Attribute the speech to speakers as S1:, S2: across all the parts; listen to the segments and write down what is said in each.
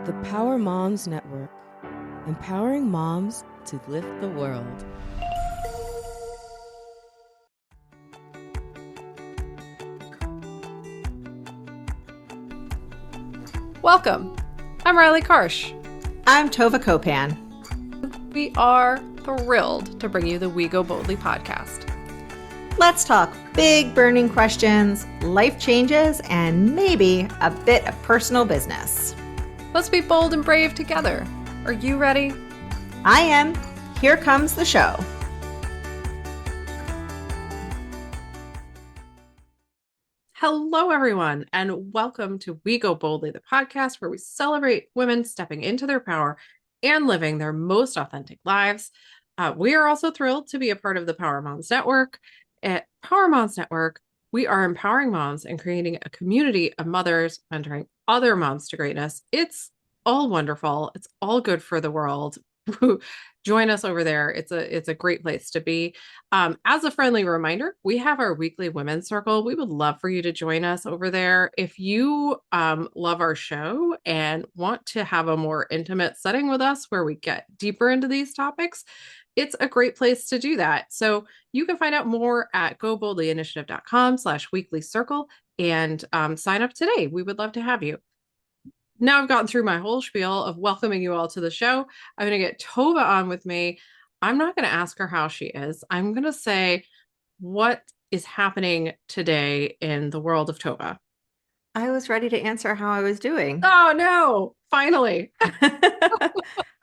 S1: The Power Moms Network, empowering moms to lift the world.
S2: Welcome. I'm Riley Karsh.
S3: I'm Tova Kopan.
S2: We are thrilled to bring you the We Go Boldly podcast.
S3: Let's talk big burning questions, life changes, and maybe a bit of personal business.
S2: Let's be bold and brave together. Are you ready?
S3: I am. Here comes the show.
S2: Hello, everyone, and welcome to We Go Boldly, the podcast where we celebrate women stepping into their power and living their most authentic lives. We are also thrilled to be a part of the Power Moms Network. At Power Moms Network, we are empowering moms and creating a community of mothers mentoring other moms to greatness. It's all wonderful. It's all good for the world. Join us over there. It's a great place to be. As a friendly reminder, we have our weekly women's circle. We would love for you to join us over there. If you love our show and want to have a more intimate setting with us where we get deeper into these topics, it's a great place to do that. So you can find out more at goboldlyinitiative.com/weekly circle and sign up today. We would love to have you. Now I've gotten through my whole spiel of welcoming you all to the show. I'm going to get Tova on with me. I'm not going to ask her how she is. I'm going to say what is happening today in the world of Tova.
S3: I was ready to answer how I was doing.
S2: Oh, no. Finally.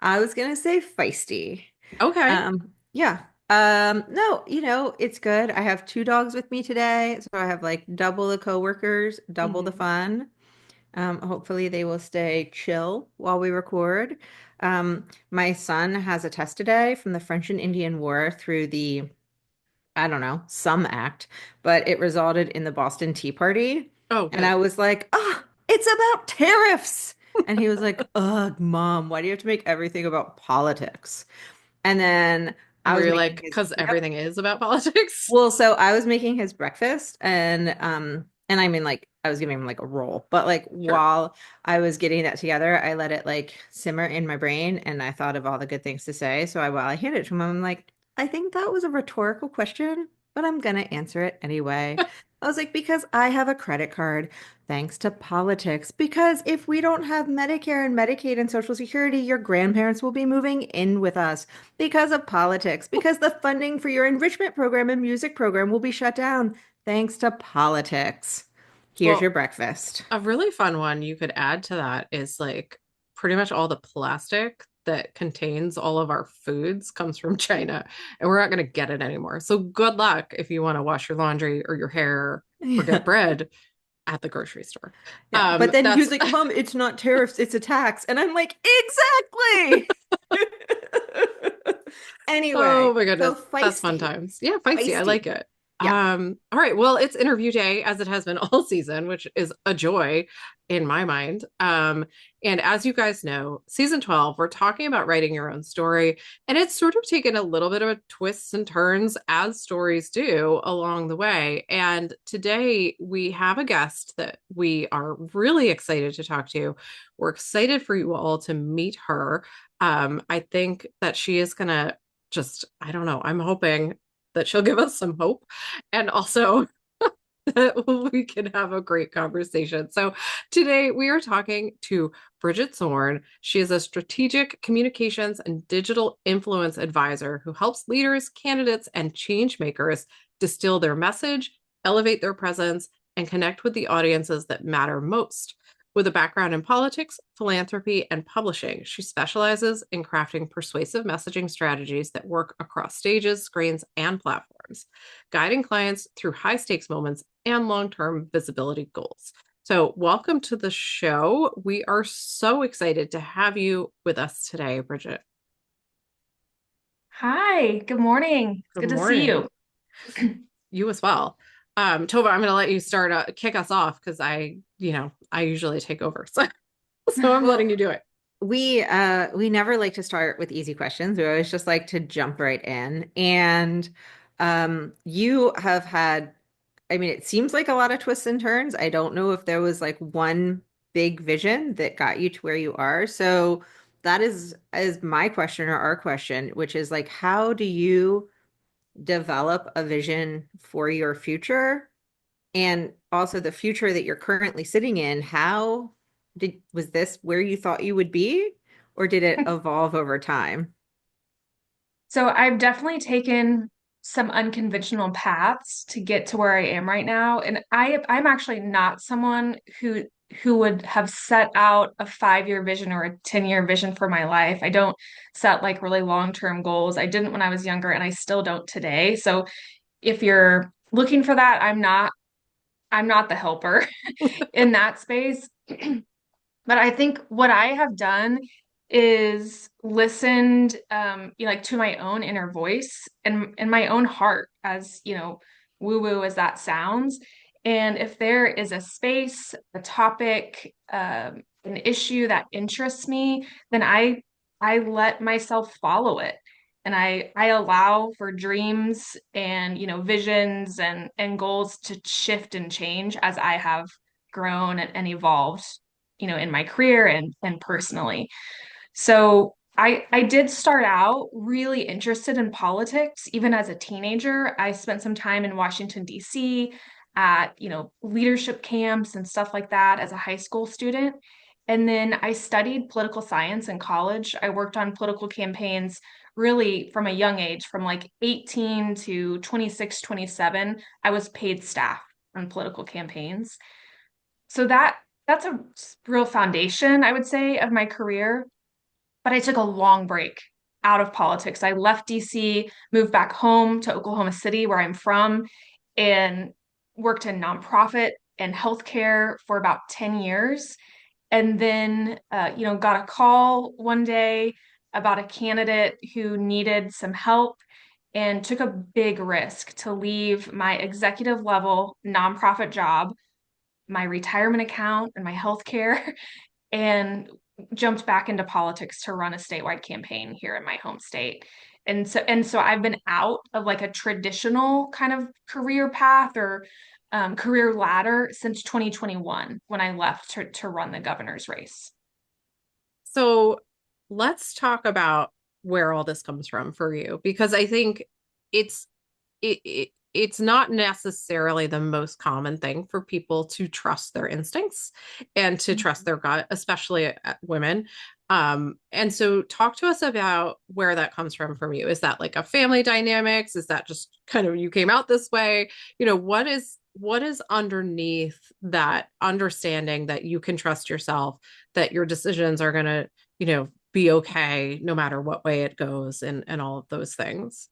S3: I was going to say feisty.
S2: Okay.
S3: Yeah. No, it's good. I have 2 dogs with me today. So I have like double the coworkers, double the fun. Hopefully they will stay chill while we record. My son has a test today from the French and Indian War through the, I don't know, some act, but it resulted in the Boston Tea Party.
S2: Oh,
S3: and I was like, it's about tariffs. And he was like, ugh, Mom, why do you have to make everything about politics? And then I was
S2: Were you
S3: making
S2: like,
S3: his,
S2: because
S3: yep.
S2: everything is about politics?
S3: Well, so I was making his breakfast and I mean like I was giving him like a roll, but like
S2: Sure.
S3: while I was getting that together, I let it like simmer in my brain and I thought of all the good things to say. So while I handed it to him, I'm like, I think that was a rhetorical question, but I'm gonna answer it anyway. I was like, because I have a credit card thanks to politics. Because if we don't have Medicare and Medicaid and Social Security, your grandparents will be moving in with us because of politics. Because the funding for your enrichment program and music program will be shut down thanks to politics. Here's
S2: Well,
S3: your breakfast.
S2: a really fun one you could add to that is like pretty much all the plastic that contains all of our foods comes from China, and we're not going to get it anymore. So good luck if you want to wash your laundry or your hair or get
S3: Yeah.
S2: bread at the grocery store.
S3: Yeah. But then he
S2: That's
S3: was like, Mom, it's not tariffs, it's a tax. And I'm like, exactly.
S2: Oh
S3: Anyway,
S2: my
S3: so
S2: goodness. That's fun
S3: feisty.
S2: times. Yeah, feisty. I like
S3: Feisty.
S2: it.
S3: Yeah.
S2: All right. Well, it's interview day as it has been all season, which is a joy in my mind. And as you guys know, season 12, we're talking about writing your own story. And it's sort of taken a little bit of a twists and turns as stories do along the way. And today we have a guest that we are really excited to talk to. We're excited for you all to meet her. I think that she is gonna just, I don't know, I'm hoping that she'll give us some hope and also that we can have a great conversation. So today we are talking to Brigette Zorn. She is a strategic communications and digital influence advisor who helps leaders, candidates, and change makers distill their message, elevate their presence, and connect with the audiences that matter most. With a background in politics, philanthropy, and publishing, she specializes in crafting persuasive messaging strategies that work across stages, screens, and platforms, guiding clients through high stakes moments and long term visibility goals. So, welcome to the show. We are so excited to have you with us today, Brigette.
S4: Hi, good morning. It's
S2: Good
S4: good to see
S2: morning.
S4: you.
S2: You as well. Tova, I'm going to let you start kick us off because I usually take over. So I'm letting you do it.
S3: We never like to start with easy questions. We always just like to jump right in. And you have had, I mean, it seems like a lot of twists and turns. I don't know if there was like one big vision that got you to where you are. So that is my question or our question, which is like, how do you develop a vision for your future and also the future that you're currently sitting in? How was this where you thought you would be, or did it evolve over time?
S4: So I've definitely taken some unconventional paths to get to where I am right now. And I'm actually not someone who would have set out a 5-year vision or a 10-year vision for my life. I don't set like really long-term goals. I didn't when I was younger and I still don't today. So if you're looking for that, I'm not the helper in that space. But I think what I have done is listened, like to my own inner voice and my own heart, as woo-woo as that sounds. And if there is a space, a topic, an issue that interests me, then I let myself follow it. And I allow for dreams and visions and goals to shift and change as I have grown and evolved in my career and personally. So I did start out really interested in politics. Even as a teenager, I spent some time in Washington, D.C. at, leadership camps and stuff like that as a high school student. And then I studied political science in college. I worked on political campaigns really from a young age, from like 18 to 26, 27. I was paid staff on political campaigns. So that's a real foundation, I would say, of my career. But I took a long break out of politics. I left DC, moved back home to Oklahoma City, where I'm from, and worked in nonprofit and healthcare for about 10 years. And then, got a call one day about a candidate who needed some help and took a big risk to leave my executive level nonprofit job, my retirement account and my health care and jumped back into politics to run a statewide campaign here in my home state. And so I've been out of like a traditional kind of career path or career ladder since 2021 when I left to run the governor's race.
S2: So let's talk about where all this comes from for you, because I think it's it's not necessarily the most common thing for people to trust their instincts and to trust their gut, especially women. And so talk to us about where that comes from you. Is that like a family dynamics? Is that just kind of you came out this way? What is underneath that understanding that you can trust yourself, that your decisions are going to, be okay no matter what way it goes and all of those things?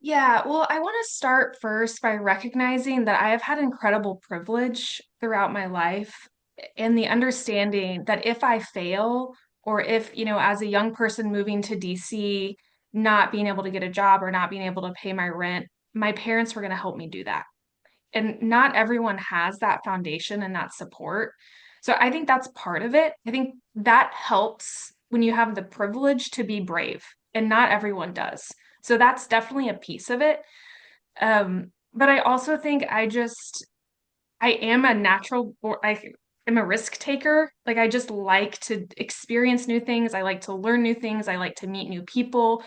S4: Yeah, well, I want to start first by recognizing that I have had incredible privilege throughout my life and the understanding that if I fail, or if, as a young person moving to DC, not being able to get a job or not being able to pay my rent, my parents were going to help me do that. And not everyone has that foundation and that support. So I think that's part of it. I think that helps when you have the privilege to be brave, and not everyone does. So that's definitely a piece of it. But I also think I am a natural, or I am a risk taker. Like I just like to experience new things. I like to learn new things. I like to meet new people.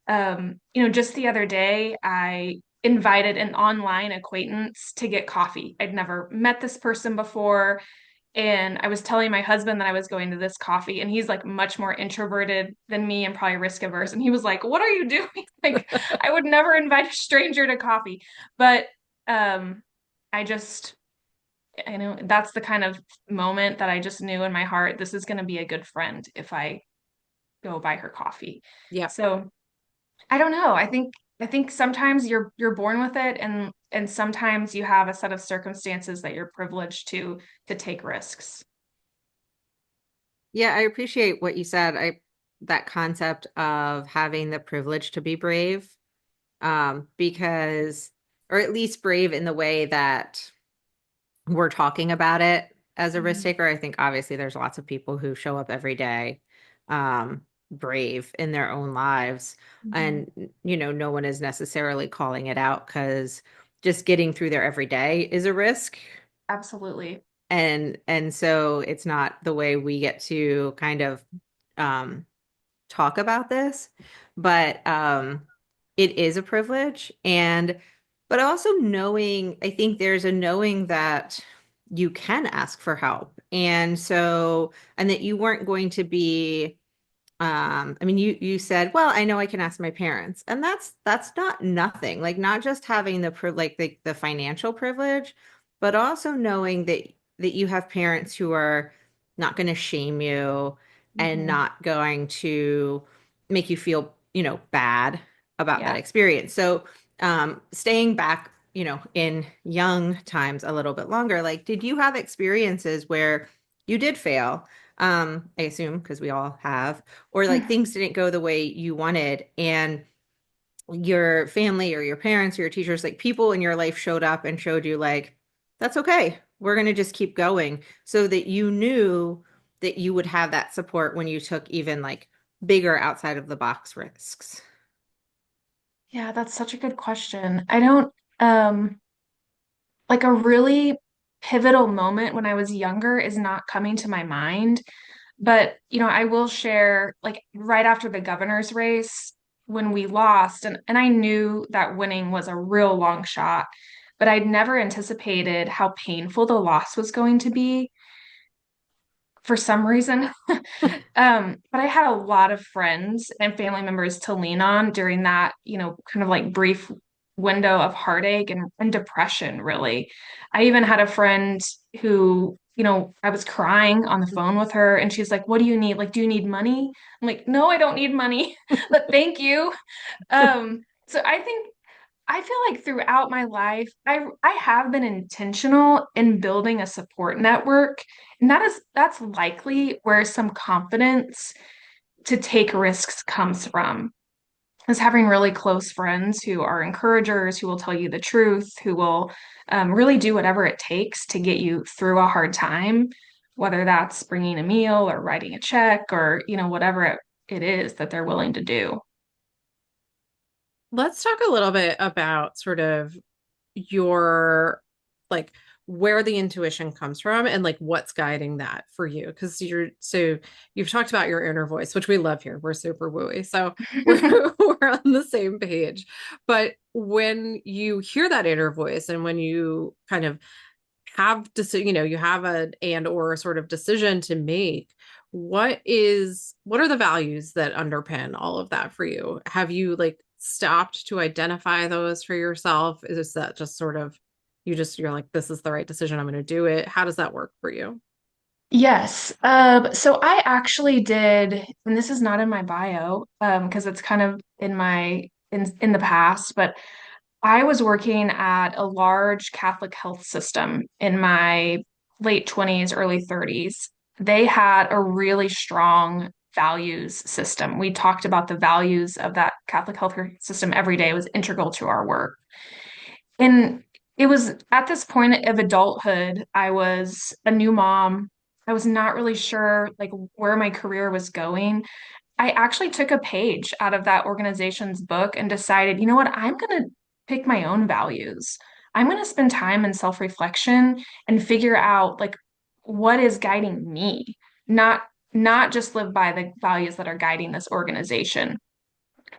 S4: Just the other day, I invited an online acquaintance to get coffee. I'd never met this person before. And I was telling my husband that I was going to this coffee, and he's like much more introverted than me and probably risk averse. And he was like, "What are you doing?" Like, I would never invite a stranger to coffee. But um, I just, that's the kind of moment that I just knew in my heart, this is going to be a good friend if I go buy her coffee.
S2: Yeah.
S4: So I don't know. I think sometimes you're born with it, and sometimes you have a set of circumstances that you're privileged to take risks.
S3: Yeah, I appreciate what you said. That concept of having the privilege to be brave, because, or at least brave in the way that we're talking about it as a risk
S4: Mhm.
S3: taker. I think obviously there's lots of people who show up every day, brave in their own lives,
S4: Mhm.
S3: and no one is necessarily calling it out because just getting through there every day is a risk.
S4: Absolutely.
S3: And so it's not the way we get to kind of talk about this, but it is a privilege. And but also knowing, I think there's a knowing that you can ask for help. And so, and that you weren't going to be, I mean, you said, well, I know I can ask my parents, and that's not nothing. Like not just having the financial privilege, but also knowing that you have parents who are not going to shame you and
S4: Mhm.
S3: not going to make you feel, bad about that
S4: Yeah.
S3: experience. So, staying back, in young times a little bit longer, like, did you have experiences where you did fail? I assume because we all have, or like things didn't go the way you wanted, and your family or your parents or your teachers, like people in your life showed up and showed you like, that's okay. We're going to just keep going, so that you knew that you would have that support when you took even like bigger outside of the box risks.
S4: Yeah, that's such a good question. I don't, um, like a really pivotal moment when I was younger is not coming to my mind. But, I will share like right after the governor's race when we lost, and I knew that winning was a real long shot, but I'd never anticipated how painful the loss was going to be for some reason. But I had a lot of friends and family members to lean on during that, kind of like brief window of heartache and depression, really. I even had a friend who, I was crying on the phone with her and she's like, "What do you need? Like, do you need money?" I'm like, "No, I don't need money, but thank you." So I feel like throughout my life, I have been intentional in building a support network, and that's likely where some confidence to take risks comes from. Is having really close friends who are encouragers, who will tell you the truth, who will really do whatever it takes to get you through a hard time, whether that's bringing a meal or writing a check or whatever it is that they're willing to do.
S2: Let's talk a little bit about sort of your like where the intuition comes from and like what's guiding that for you. Because you've talked about your inner voice, which we love here. We're super wooey. So we're we're on the same page. But when you hear that inner voice and when you kind of you have an and or sort of decision to make, what are the values that underpin all of that for you? Have you like stopped to identify those for yourself? Is that just sort of you're like, this is the right decision, I'm going to do it? How does that work for you?
S4: Yes. So I actually did, and this is not in my bio, because it's kind of in the past, but I was working at a large Catholic health system in my late 20s, early 30s. They had a really strong values system. We talked about the values of that Catholic healthcare system every day. It was integral to our work. And it was at this point of adulthood, I was a new mom. I was not really sure like where my career was going. I actually took a page out of that organization's book and decided, you know what, I'm going to pick my own values. I'm going to spend time in self-reflection and figure out like what is guiding me, not not just live by the values that are guiding this organization.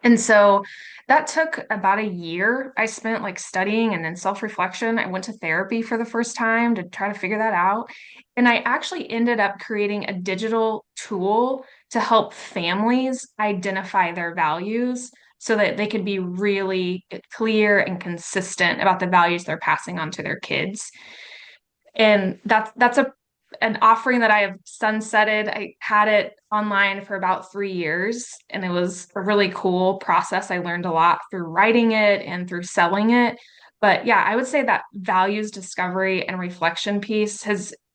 S4: And so that took about a year. I spent like studying and then self-reflection. I went to therapy for the first time to try to figure that out. And I actually ended up creating a digital tool to help families identify their values so that they could be really clear and consistent about the values they're passing on to their kids. And that's an offering that I have sunsetted. I had it online for about 3 years, and it was a really cool process. I learned a lot through writing it and through selling it. But yeah, I would say that values discovery and reflection piece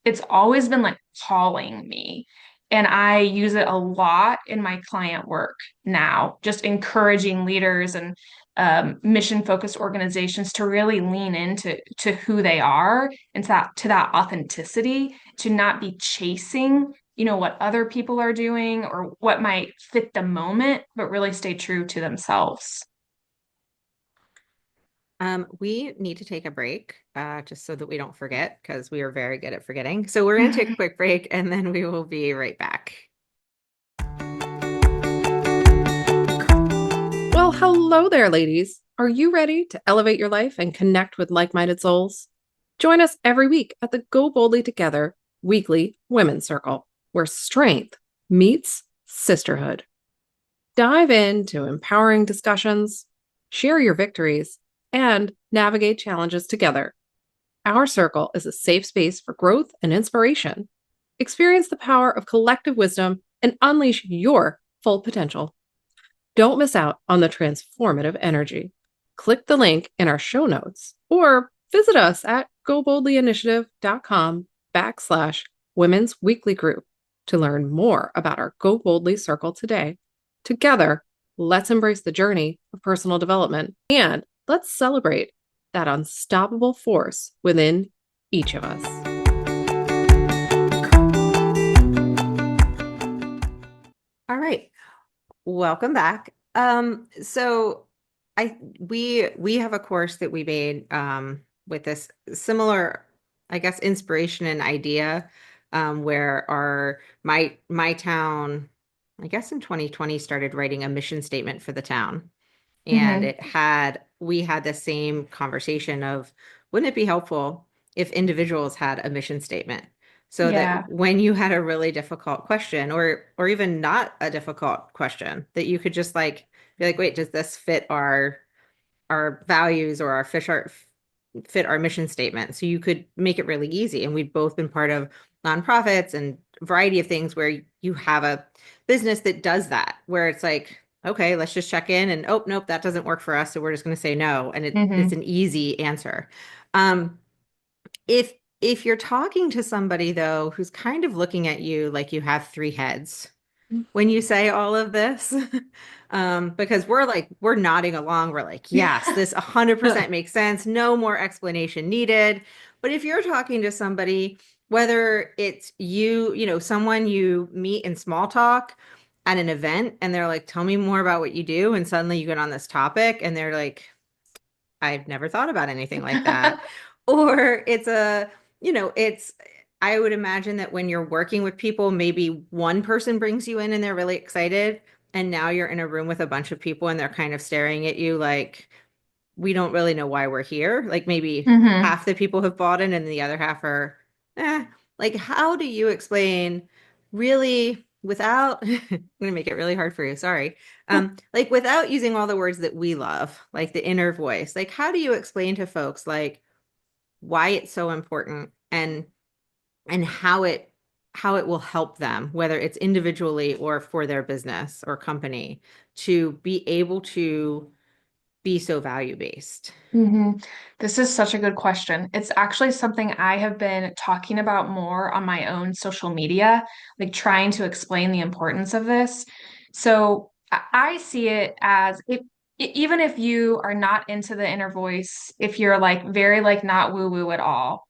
S4: it's always been like calling me. And I use it a lot in my client work now, just encouraging leaders and mission focused organizations to really lean into who they are and to that authenticity, to not be chasing, what other people are doing or what might fit the moment, but really stay true to themselves.
S3: We need to take a break, just so that we don't forget, because we are very good at forgetting. So we're going to take a quick break and then we will be right back.
S2: Well, hello there, ladies. Are you ready to elevate your life and connect with like-minded souls? Join us every week at the Go Boldly Together weekly Women's Circle, where strength meets sisterhood. Dive into empowering discussions, share your victories, and navigate challenges together. Our circle is a safe space for growth and inspiration. Experience the power of collective wisdom and unleash your full potential. Don't miss out on the transformative energy. Click the link in our show notes or visit us at goboldlyinitiative.com/women's weekly group to learn more about our Go Boldly Circle today. Together, let's embrace the journey of personal development and let's celebrate that unstoppable force within each of us.
S3: All right. Welcome back. So we have a course that we made with this similar, I guess, inspiration and idea, where my town, I guess in 2020, started writing a mission statement for the town. And we had the same conversation of, wouldn't it be helpful if individuals had a mission statement? So that when you had a really difficult question, or even not a difficult question, that you could just be like, wait, does this fit our values or fit our mission statement? So you could make it really easy. And we've both been part of nonprofits and a variety of things where you have a business that does that, where it's like, okay, let's just check in and, oh, nope, that doesn't work for us. So we're just going to say no. And it's an easy answer. If you're talking to somebody, though, who's kind of looking at you like you have three heads when you say all of this, because we're nodding along. We're like, yes, this 100% makes sense. No more explanation needed. But if you're talking to somebody, whether it's someone you meet in small talk at an event, and they're like, tell me more about what you do. And suddenly you get on this topic and they're like, I've never thought about anything like that. Or I would imagine that when you're working with people, maybe one person brings you in and they're really excited. And now you're in a room with a bunch of people and they're kind of staring at you like, we don't really know why we're here. Like maybe half the people have bought in and the other half are, like, how do you explain really without, I'm going to make it really hard for you. Sorry. Like without using all the words that we love, like the inner voice, like how do you explain to folks like why it's so important and how it will help them, whether it's individually or for their business or company, to be able to be so value-based?
S4: This is such a good question. It's actually something I have been talking about more on my own social media, like trying to explain the importance of this. So I see it as even if you are not into the inner voice, if you're like very like not woo-woo at all,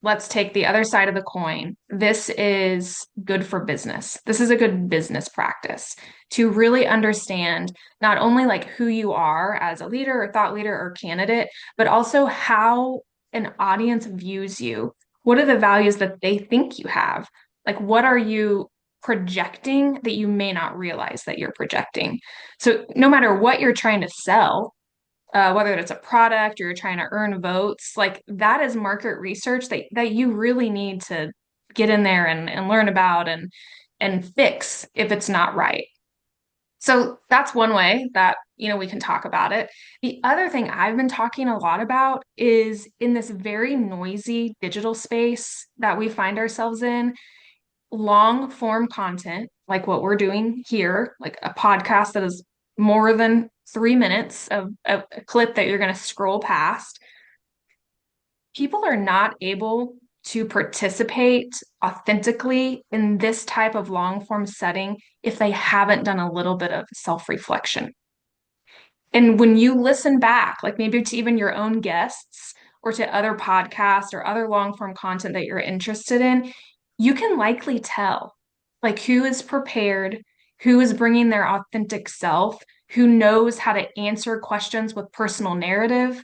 S4: let's take the other side of the coin. This is good for business. This is a good business practice to really understand not only like who you are as a leader or thought leader or candidate, but also how an audience views you. What are the values that they think you have? Like, what are you projecting that you may not realize that you're projecting? So, no matter what you're trying to sell, whether it's a product or you're trying to earn votes, like that is market research that you really need to get in there and learn about and fix if it's not right. So that's one way that, we can talk about it. The other thing I've been talking a lot about is in this very noisy digital space that we find ourselves in, long form content, like what we're doing here, like a podcast that is more than 3 minutes of a clip that you're going to scroll past. People are not able to participate authentically in this type of long form setting if they haven't done a little bit of self-reflection. And when you listen back, like maybe to even your own guests or to other podcasts or other long form content that you're interested in, you can likely tell like who is prepared, who is bringing their authentic self, who knows how to answer questions with personal narrative,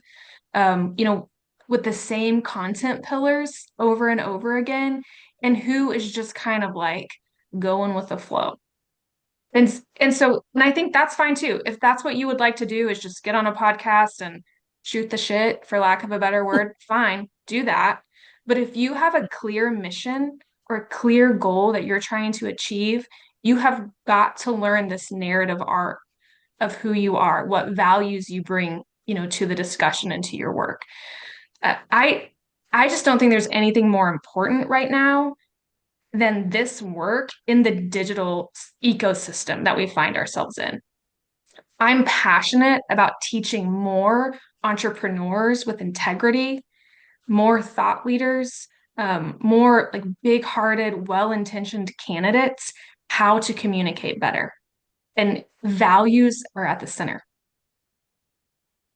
S4: with the same content pillars over and over again, and who is just kind of like going with the flow. And I think that's fine too. If that's what you would like to do is just get on a podcast and shoot the shit, for lack of a better word, fine, do that. But if you have a clear mission or a clear goal that you're trying to achieve, you have got to learn this narrative arc of who you are, what values you bring, to the discussion and to your work. I just don't think there's anything more important right now than this work in the digital ecosystem that we find ourselves in. I'm passionate about teaching more entrepreneurs with integrity, more thought leaders, more like big-hearted, well-intentioned candidates how to communicate better. And values are at the center.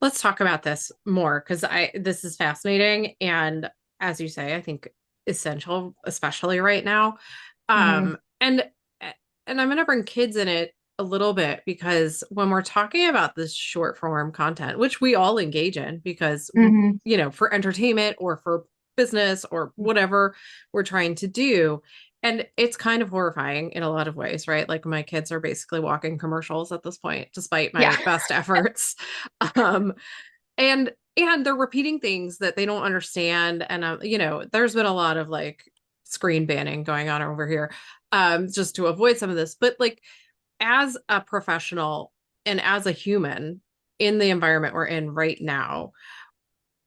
S2: Let's talk about this more, because this is fascinating, and as you say, I think essential, especially right now. And I'm going to bring kids in it a little bit, because when we're talking about this short form content, which we all engage in because for entertainment or for business or whatever we're trying to do, and it's kind of horrifying in a lot of ways, right? Like my kids are basically walking commercials at this point, despite my best efforts. And they're repeating things that they don't understand. And, there's been a lot of like screen banning going on over here, just to avoid some of this. But like, as a professional and as a human in the environment we're in right now,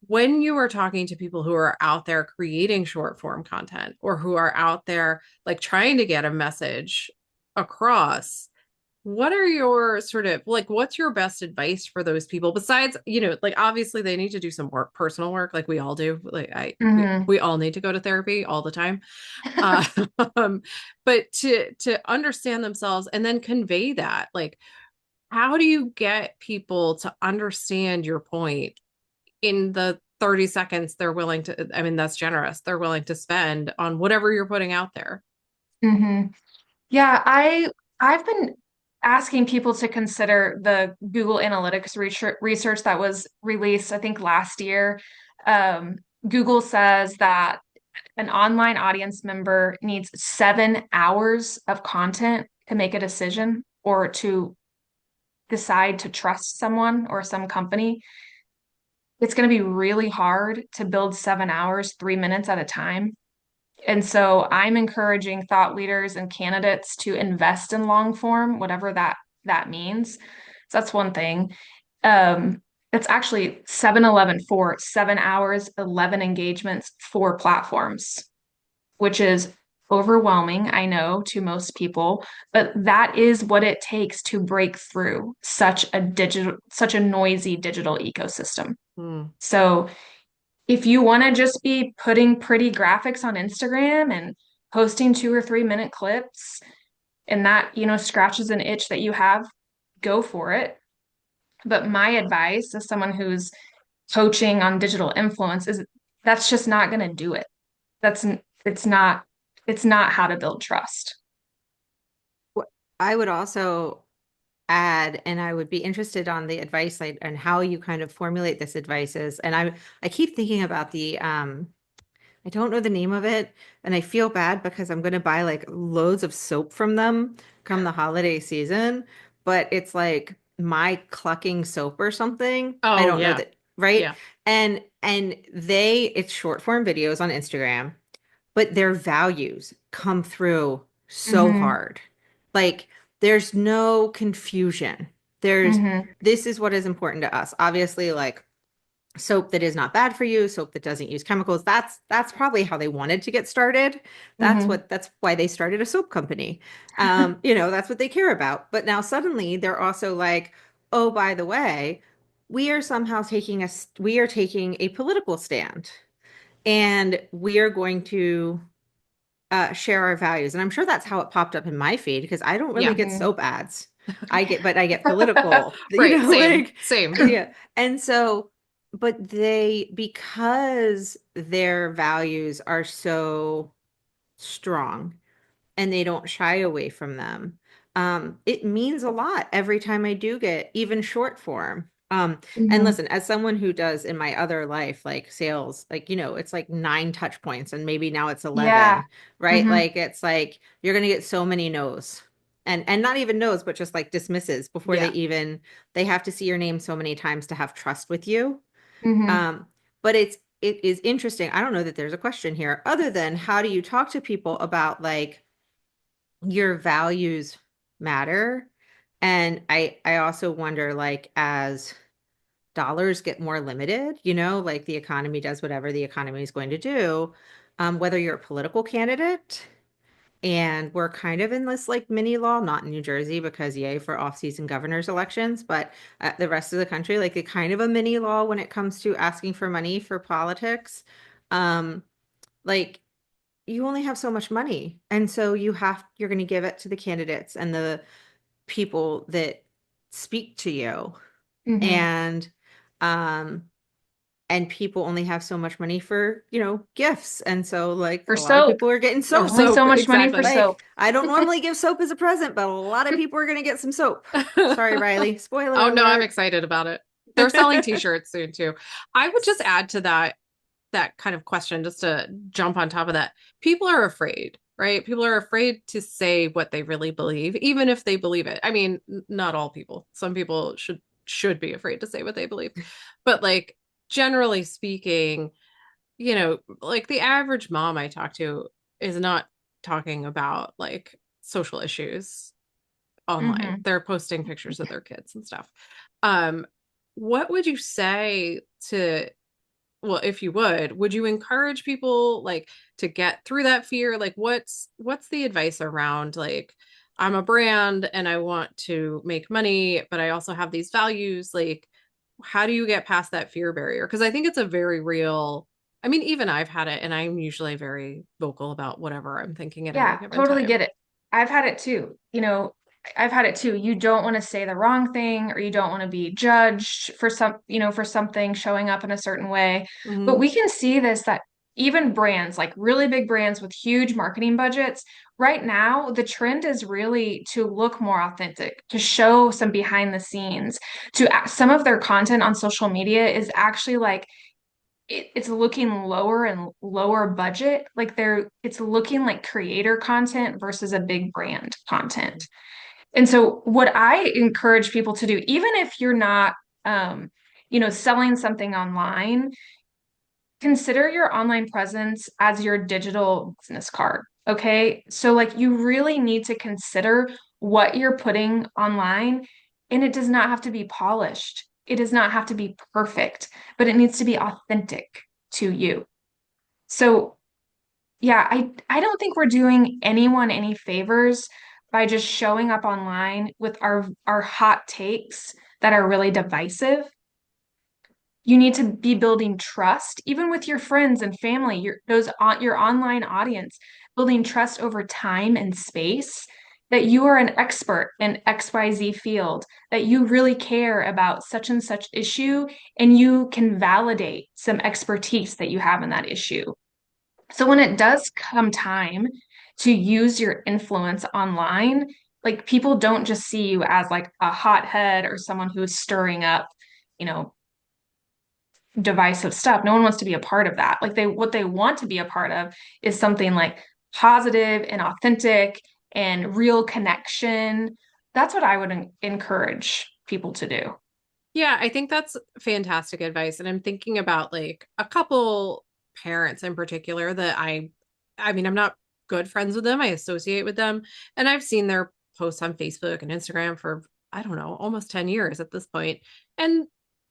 S2: when you are talking to people who are out there creating short form content, or who are out there like trying to get a message across, what are your sort of like, what's your best advice for those people besides, like obviously they need to do some work, personal work, like we all do. Like we all need to go to therapy all the time. But to understand themselves and then convey that, like, how do you get people to understand your point in the 30 seconds they're willing to, I mean, that's generous, they're willing to spend on whatever you're putting out there?
S4: Yeah, I've been asking people to consider the Google Analytics research that was released, I think, last year. Google says that an online audience member needs 7 hours of content to make a decision or to decide to trust someone or some company. It's going to be really hard to build 7 hours, 3 minutes at a time. And so I'm encouraging thought leaders and candidates to invest in long form, whatever that means. So that's one thing. It's actually 7-11 for 7 hours, 11 engagements, 4 platforms, which is overwhelming, I know, to most people, but that is what it takes to break through such a noisy digital ecosystem. So if you want to just be putting pretty graphics on Instagram and posting 2 or 3 minute clips, and that, scratches an itch that you have, go for it. But my advice as someone who's coaching on digital influence is that's just not going to do it. It's not how to build trust.
S3: I would also add, and I would be interested on the advice and how you kind of formulate this advice is, and I keep thinking about the I don't know the name of it, and I feel bad because I'm going to buy like loads of soap from them come the holiday season, but it's like my clucking soap or something. I
S2: Oh
S3: don't know
S2: yeah.
S3: that, right?
S2: Yeah.
S3: And it's short form videos on Instagram, but their values come through so hard. Like there's no confusion. This is what is important to us. Obviously, like soap that is not bad for you, soap that doesn't use chemicals. That's probably how they wanted to get started. That's why they started a soap company. That's what they care about. But now suddenly they're also like, oh, by the way, we are taking a political stand, and we are going to share our values. And I'm sure that's how it popped up in my feed, because I don't really get soap ads. I get political,
S2: Right.
S3: Same. Yeah. And so, but because their values are so strong and they don't shy away from them, it means a lot every time I do get even short form. And listen, as someone who does in my other life, like sales, like, it's like 9 touch points and maybe now it's
S4: Yeah.
S3: 11, right?
S4: Hmm.
S3: Like, it's like you're going to get so many no's and not even no's, but just like dismisses before
S2: Yeah.
S3: they have to see your name so many times to have trust with you.
S4: Hmm.
S3: Um, but it is interesting. I don't know that there's a question here other than how do you talk to people about like your values matter? And I also wonder like as dollars get more limited, like the economy does whatever the economy is going to do, whether you're a political candidate and we're kind of in this like mini law, not in New Jersey because yay for off-season governor's elections, but the rest of the country, like a kind of a mini law when it comes to asking for money for politics. Um, like you only have so much money. And so you're going to give it to the candidates and the people that speak to you.
S4: Hmm.
S3: And, um, and people only have so much money for, gifts. And so like
S4: For
S3: a lot of
S4: soap.
S3: people are getting
S2: For
S3: soap.
S4: Only so
S2: soap,
S4: much money for
S2: exactly.
S4: soap.
S3: Like I don't normally give soap as a present, but a lot of people are going to get some soap. Sorry, Riley. Spoiler
S2: Oh no, I'm
S3: alert.
S2: excited about it. They're selling t-shirts soon too. I would just add to that kind of question, just to jump on top of that. People are afraid, right? People are afraid to say what they really believe, even if they believe it. I mean, not all people. Some people should be afraid to say what they believe. But like generally speaking, like the average mom I talk to is not talking about like social issues online.
S4: Hmm.
S2: They're posting pictures of their kids and stuff. Um, what would you say to, well, if you would you encourage people like to get through that fear? Like what's the advice around like I'm a brand and I want to make money, but I also have these values. Like, how do you get past that fear barrier? Because I think it's a very real, I mean, even I've had it and I'm usually very vocal about whatever I'm thinking at any
S4: Yeah,
S2: given
S4: totally
S2: time.
S4: get it. I've had it too. I've had it too. You don't want to say the wrong thing or you don't want to be judged for for something showing up in a certain way. But
S2: Hmm.
S4: we can see this that even brands, like really big brands with huge marketing budgets, right now, the trend is really to look more authentic, to show some behind the scenes, some of their content on social media is actually like it's looking lower and lower budget. Like it's looking like creator content versus a big brand content. And so what I encourage people to do, even if you're not, um, selling something online, consider your online presence as your digital business card. Okay. So like you really need to consider what you're putting online, and it does not have to be polished. It does not have to be perfect, but it needs to be authentic to you. So yeah, I don't think we're doing anyone any favors by just showing up online with our hot takes that are really divisive. You need to be building trust, even with your friends and family, your online audience, building trust over time and space that you are an expert in XYZ field, that you really care about such and such issue, and you can validate some expertise that you have in that issue. So when it does come time to use your influence online, like people don't just see you as like a hothead or someone who's stirring up, you know, divisive stuff. No one wants to be a part of that. Like what they want to be a part of is something like positive and authentic and real connection. That's what I would encourage people to do.
S2: Yeah, I think that's fantastic advice. And I'm thinking about like a couple parents in particular that I mean, I'm not good friends with them. I associate with them. And I've seen their posts on Facebook and Instagram for, I don't know, almost 10 years at this point. And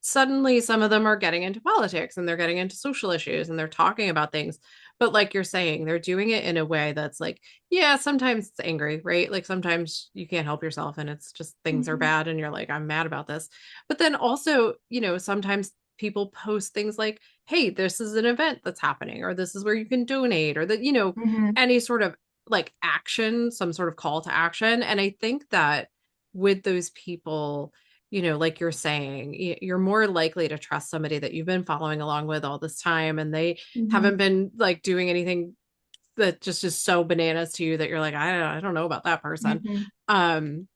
S2: suddenly some of them are getting into politics and they're getting into social issues and they're talking about things. But like you're saying, they're doing it in a way that's like, yeah, sometimes it's angry, right? Like sometimes you can't help yourself and it's just things are
S4: Mhm.
S2: bad and you're like, I'm mad about this. But then also, sometimes people post things like, hey, this is an event that's happening, or this is where you can donate, or that,
S4: Mhm.
S2: any sort of like action, some sort of call to action. And I think that with those people, like you're saying, you're more likely to trust somebody that you've been following along with all this time and they
S4: Mhm.
S2: haven't been like doing anything that just is so bananas to you that you're like, I don't know about that person.
S4: Mhm.
S2: Um,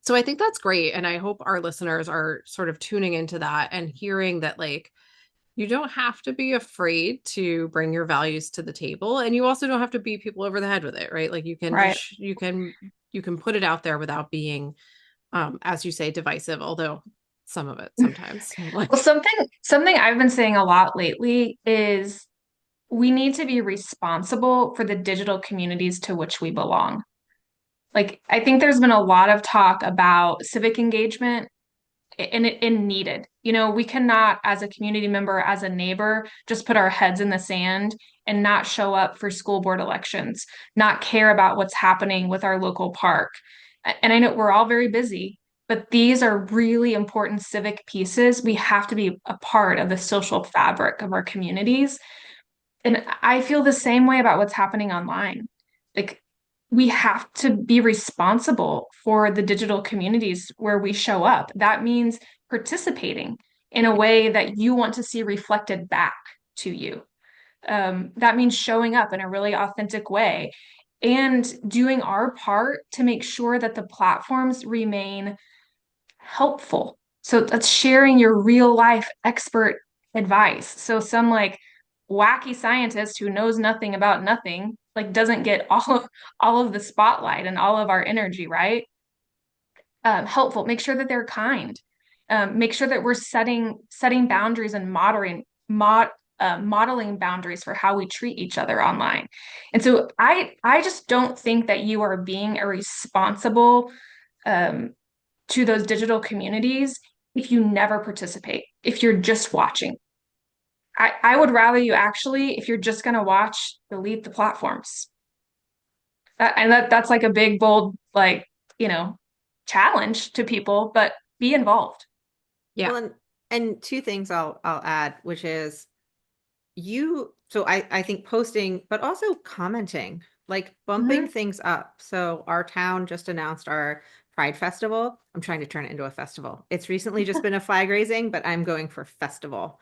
S2: So I think that's great. And I hope our listeners are sort of tuning into that and hearing that, like, you don't have to be afraid to bring your values to the table. And you also don't have to beat people over the head with it, right? Like you can
S4: Right.
S2: just, you can put it out there without being, as you say, divisive, although some of it sometimes. Like,
S4: Well, something I've been saying a lot lately is we need to be responsible for the digital communities to which we belong. Like, I think there's been a lot of talk about civic engagement and needed. You know, we cannot, as a community member, as a neighbor, just put our heads in the sand and not show up for school board elections, not care about what's happening with our local park. And I know we're all very busy, but these are really important civic pieces. We have to be a part of the social fabric of our communities. And I feel the same way about what's happening online. Like, we have to be responsible for the digital communities where we show up. That means participating in a way that you want to see reflected back to you. That means showing up in a really authentic way and doing our part to make sure that the platforms remain helpful. So that's sharing your real life expert advice. So some like wacky scientist who knows nothing about nothing, like doesn't get all of the spotlight and all of our energy, right? Helpful. Make sure that they're kind. Make sure that we're setting boundaries and modeling boundaries for how we treat each other online. And so I just don't think that you are being a responsible um, to those digital communities if you never participate, if you're just watching. I would rather you actually, if you're just going to watch, delete the platforms. That's like a big, bold, like, you know, challenge to people, but be involved.
S2: yeah.
S3: Well, and two things I'll add, which is so I think posting, but also commenting, like bumping things up. So our town just announced our Pride Festival. I'm trying to turn it into a festival. It's recently just been a flag raising, but I'm going for festival.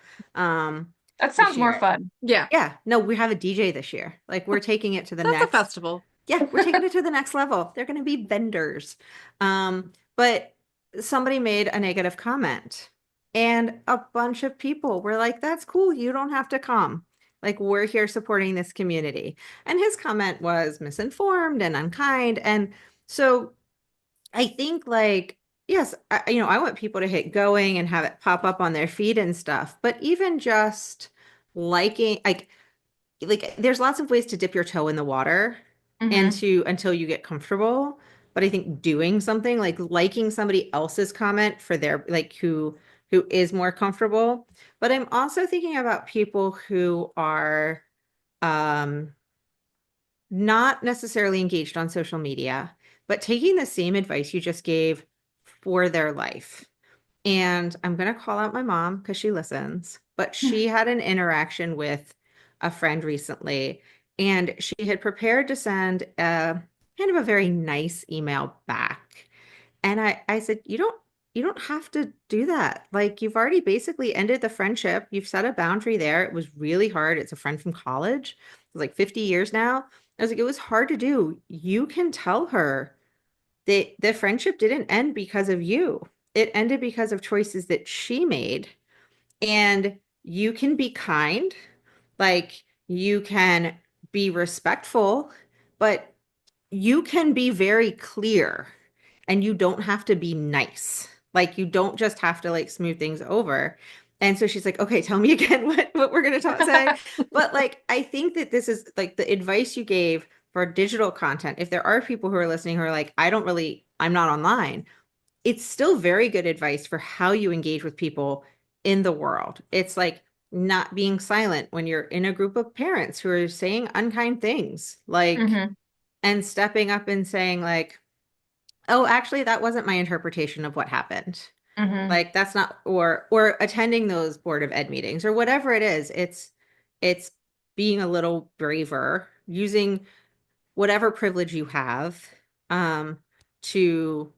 S4: That
S3: This
S4: sounds more
S3: year.
S4: fun.
S2: Yeah.
S3: Yeah, no, we have a DJ this year. Like we're taking it to the
S2: That's a
S3: next.
S2: festival.
S3: Yeah, we're taking it to the next level. They're going to be vendors. But somebody made a negative comment, and a bunch of people were like, that's cool. You don't have to come. Like, we're here supporting this community. And his comment was misinformed and unkind. And so I think, like, yes, I want people to hit going and have it pop up on their feed and stuff. But even just liking, like there's lots of ways to dip your toe in the water and
S4: Mm-hmm.
S3: to until you get comfortable. But I think doing something like liking somebody else's comment for their like who is more comfortable. But I'm also thinking about people who are um not necessarily engaged on social media, but taking the same advice you just gave for their life. And I'm going to call out my mom because she listens, but she had an interaction with a friend recently, and she had prepared to send a kind of a very nice email back. And I said, you don't have to do that. Like you've already basically ended the friendship. You've set a boundary there. It was really hard. It's a friend from college. It's like 50 years now. I was like, it was hard to do. You can tell her the friendship didn't end because of you. It ended because of choices that she made. And you can be kind, like you can be respectful, but you can be very clear and you don't have to be nice. Like you don't just have to like smooth things over. And so she's like, okay, tell me again what we're going to say. But like, I think that this is like the advice you gave for digital content. If there are people who are listening who are like, I'm not online, it's still very good advice for how you engage with people in the world. It's like not being silent when you're in a group of parents who are saying unkind things, like,
S4: Mm-hmm.
S3: and stepping up and saying, like, oh, actually, that wasn't my interpretation of what happened.
S4: Mm-hmm.
S3: Like that's not, or attending those board of ed meetings or whatever it is. It's being a little braver, using whatever privilege you have to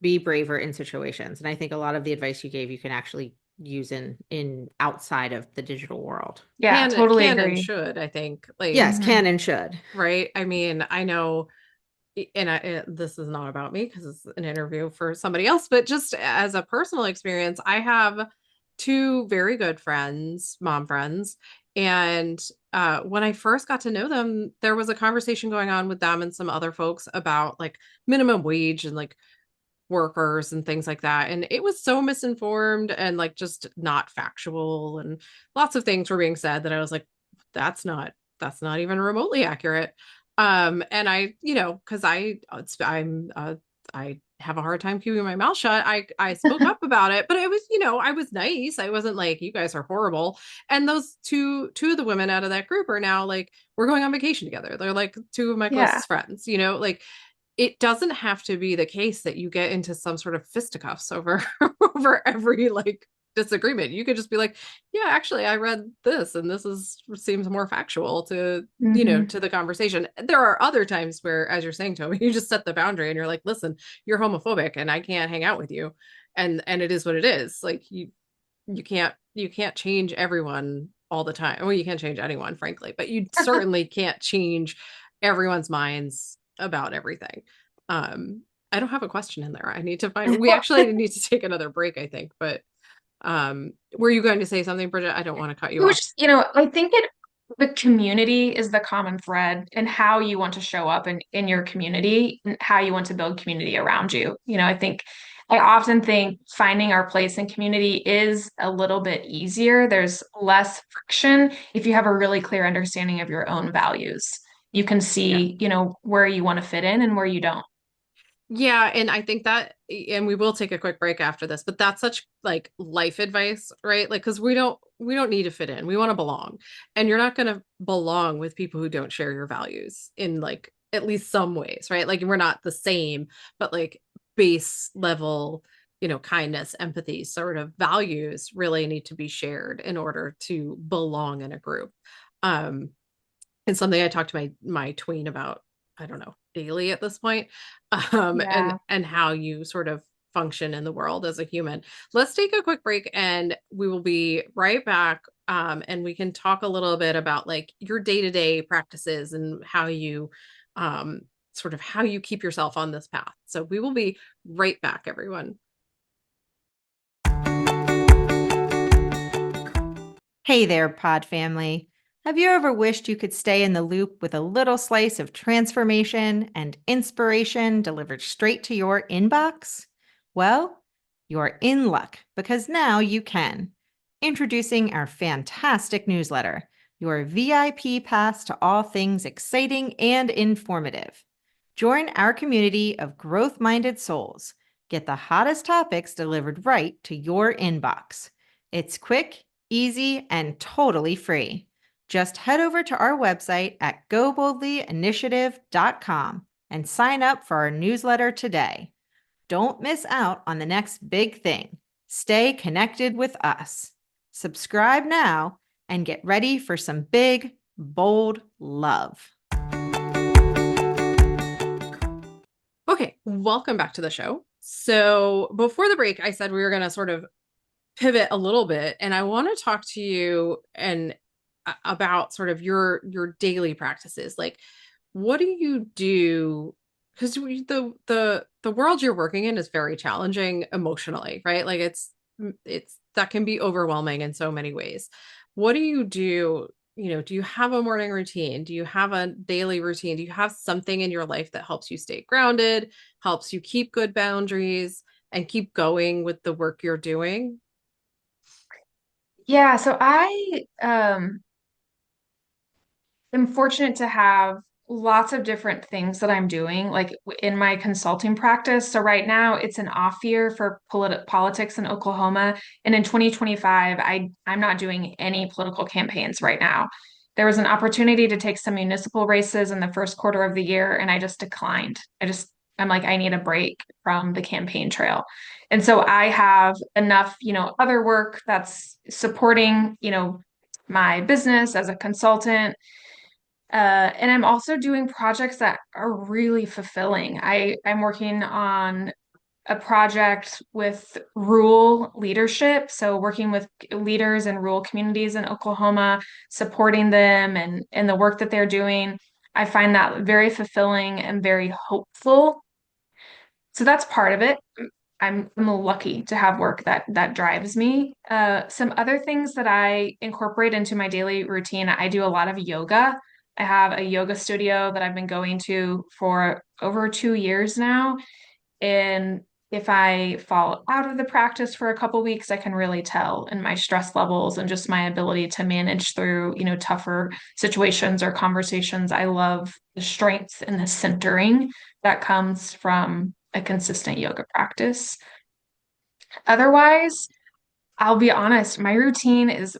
S3: be braver in situations. And I think a lot of the advice you gave you can actually use in outside of the digital world.
S4: Yeah, totally
S2: Can and
S4: agree.
S2: should, I think. Like,
S3: Yes,
S4: Mm-hmm.
S3: can and should.
S2: right? I mean, I know this is not about me because it's an interview for somebody else, but just as a personal experience, I have two very good friends, mom friends. And when I first got to know them, there was a conversation going on with them and some other folks about like minimum wage and like workers and things like that. And it was so misinformed and like just not factual. And lots of things were being said that I was like, that's not even remotely accurate. And I, because I have a hard time keeping my mouth shut. I spoke up about it, but it was, I was nice. I wasn't like, you guys are horrible. And those two of the women out of that group are now like, we're going on vacation together. They're like two of my
S4: Yeah.
S2: closest friends, like it doesn't have to be the case that you get into some sort of fisticuffs over over every like disagreement. You could just be like, yeah, actually I read this and seems more factual to to the conversation. There are other times where, as you're saying, Toby, you just set the boundary and you're like, listen, you're homophobic and I can't hang out with you. And it is what it is. Like you can't change everyone all the time. Well, you can't change anyone, frankly, but you certainly can't change everyone's minds about everything. I don't have a question in there. I need to find, we actually need to take another break, I think, but were you going to say something, Bridget? I don't want to cut you off.
S4: Which, I think the community is the common thread and how you want to show up in your community and how you want to build community around you. I often think finding our place in community is a little bit easier. There's less friction if you have a really clear understanding of your own values. You can see, where you want to fit in and where you don't.
S2: Yeah, and I think that, and we will take a quick break after this, but that's such like life advice, right? Like, because we don't need to fit in. We want to belong. And you're not going to belong with people who don't share your values in like at least some ways, right? Like we're not the same, but like base level, kindness, empathy, sort of values really need to be shared in order to belong in a group. And something I talk to my tween about, I don't know, daily at this point,
S4: Yeah.
S2: and how you sort of function in the world as a human. Let's take a quick break and we will be right back. And we can talk a little bit about like your day-to-day practices and how you sort of how you keep yourself on this path. So we will be right back, everyone.
S3: Hey there, pod family. Have you ever wished you could stay in the loop with a little slice of transformation and inspiration delivered straight to your inbox? Well, you're in luck because now you can. Introducing our fantastic newsletter, your VIP pass to all things exciting and informative. Join our community of growth-minded souls. Get the hottest topics delivered right to your inbox. It's quick, easy, and totally free. Just head over to our website at goboldlyinitiative.com and sign up for our newsletter today. Don't miss out on the next big thing. Stay connected with us. Subscribe now and get ready for some big, bold love.
S2: Okay, welcome back to the show. So before the break, I said we were going to sort of pivot a little bit, and I want to talk to you and about sort of your daily practices. Like, what do you do? Because the world you're working in is very challenging emotionally, right? Like it's that can be overwhelming in so many ways. What do you do? Do you have a morning routine? Do you have a daily routine? Do you have something in your life that helps you stay grounded, helps you keep good boundaries, and keep going with the work you're doing?
S4: Yeah, so I am fortunate to have lots of different things that I'm doing, like in my consulting practice. So right now it's an off year for politics in Oklahoma, and in 2025, I'm not doing any political campaigns right now. There was an opportunity to take some municipal races in the first quarter of the year, and I just declined. I'm like, I need a break from the campaign trail. And so I have enough, other work that's supporting, my business as a consultant, and I'm also doing projects that are really fulfilling. I'm working on a project with rural leadership, so working with leaders in rural communities in Oklahoma, supporting them and the work that they're doing. I find that very fulfilling and very hopeful. So that's part of it. I'm lucky to have work that drives me. Some other things that I incorporate into my daily routine, I do a lot of yoga. I have a yoga studio that I've been going to for over 2 years now. And if I fall out of the practice for a couple weeks, I can really tell in my stress levels and just my ability to manage through, tougher situations or conversations. I love the strength and the centering that comes from a consistent yoga practice. Otherwise, I'll be honest, my routine is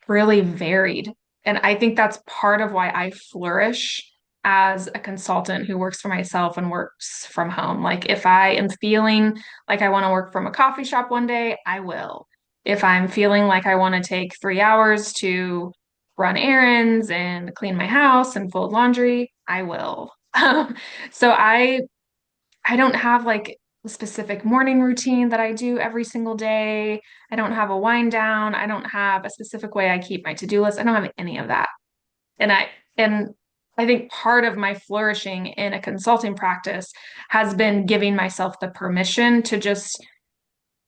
S4: really varied. And I think that's part of why I flourish as a consultant who works for myself and works from home. Like, if I am feeling like I want to work from a coffee shop one day, I will. If I'm feeling like I want to take 3 hours to run errands and clean my house and fold laundry, I will. So I don't have like a specific morning routine that I do every single day. I don't have a wind down. I don't have a specific way I keep my to-do list. I don't have any of that. And I think part of my flourishing in a consulting practice has been giving myself the permission to just